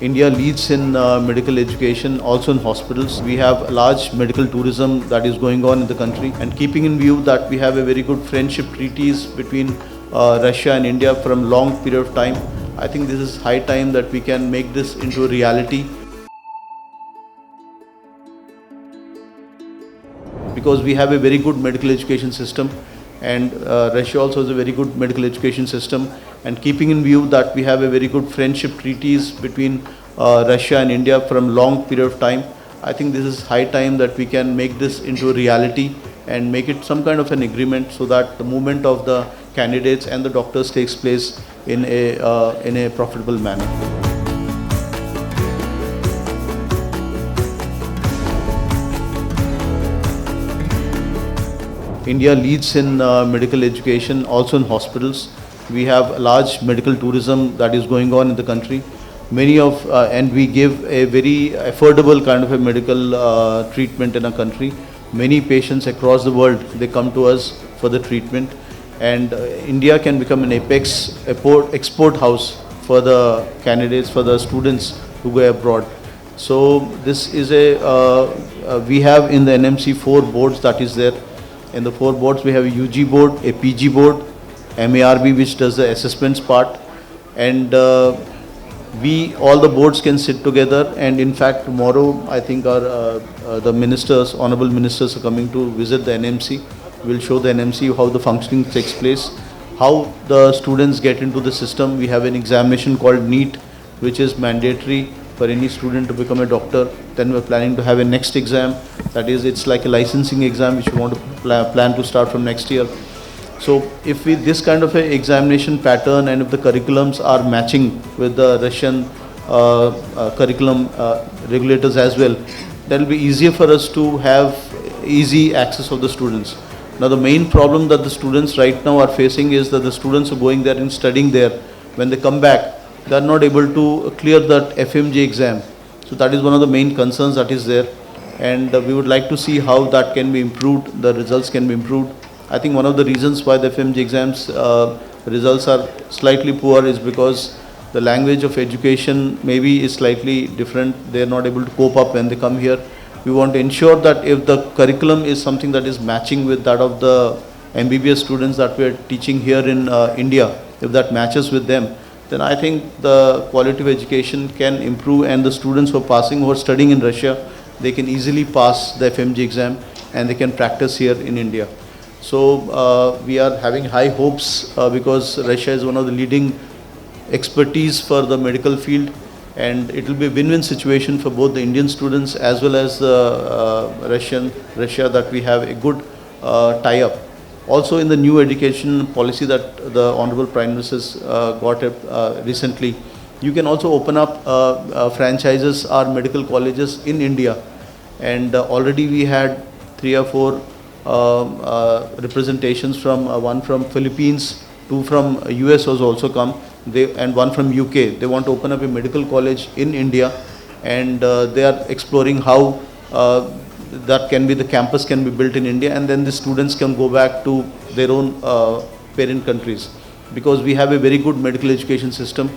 India leads in medical education, also in hospitals. We have a large medical tourism that is going on in the country, and keeping in view that we have a very good friendship treaties between Russia and India from long period of time, I think this is high time that we can make this into a reality. Because we have a very good medical education system, and Russia also has a very good medical education system, and keeping in view that we have a very good friendship treaties between Russia and India from long period of time, I think this is high time that we can make this into a reality and make it some kind of an agreement so that the movement of the candidates and the doctors takes place in a profitable manner. India leads in medical education, also in hospitals. We have a large medical tourism that is going on in the country. And we give a very affordable kind of a medical treatment in our country. Many patients across the world, they come to us for the treatment. And India can become an apex export house for the candidates, for the students who go abroad. So this is we have in the NMC 4 boards that is there. In the 4 boards, we have a UG board, a PG board, MARB, which does the assessments part, and all the boards can sit together. And in fact, tomorrow, I think the ministers, honorable ministers, are coming to visit the NMC. We'll show the NMC how the functioning takes place, how the students get into the system. We have an examination called NEET, which is mandatory for any student to become a doctor. Then we're planning to have a next exam. That is, it's like a licensing exam which we want to plan to start from next year. So if this kind of a examination pattern, and if the curriculums are matching with the Russian curriculum regulators as well, that will be easier for us to have easy access of the students. Now the main problem that the students right now are facing is that the students are going there and studying there. When they come back, they are not able to clear that FMG exam. So that is one of the main concerns that is there, and we would like to see how that can be improved, the results can be improved. I think one of the reasons why the FMG exams results are slightly poor is because the language of education maybe is slightly different. They are not able to cope up when they come here. We want to ensure that if the curriculum is something that is matching with that of the MBBS students that we are teaching here in India, if that matches with them, then I think the quality of education can improve, and the students who are studying in Russia, they can easily pass the FMG exam and they can practice here in India. So we are having high hopes because Russia is one of the leading expertise for the medical field, and it will be a win-win situation for both the Indian students as well as Russia, that we have a good tie-up. Also, in the new education policy that the Honorable Prime Minister got recently, you can also open up franchises or medical colleges in India. And already we had 3 or 4 representations from one from Philippines, 2 from US has also come, and 1 from UK. They want to open up a medical college in India, and they are exploring how the campus can be built in India, and then the students can go back to their own parent countries, because we have a very good medical education system,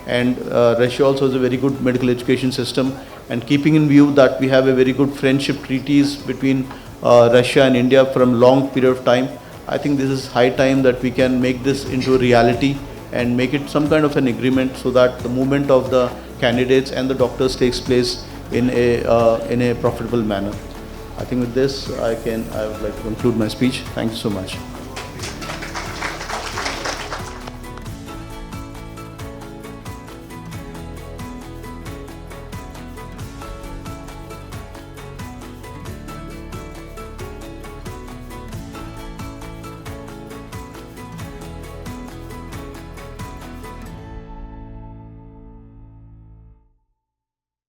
and Russia also has a very good medical education system. And keeping in view that we have a very good friendship treaties between Russia and India from long period of time, I think this is high time that we can make this into a reality and make it some kind of an agreement so that the movement of the candidates and the doctors takes place in a profitable manner. I think with this, I would like to conclude my speech. Thank you so much.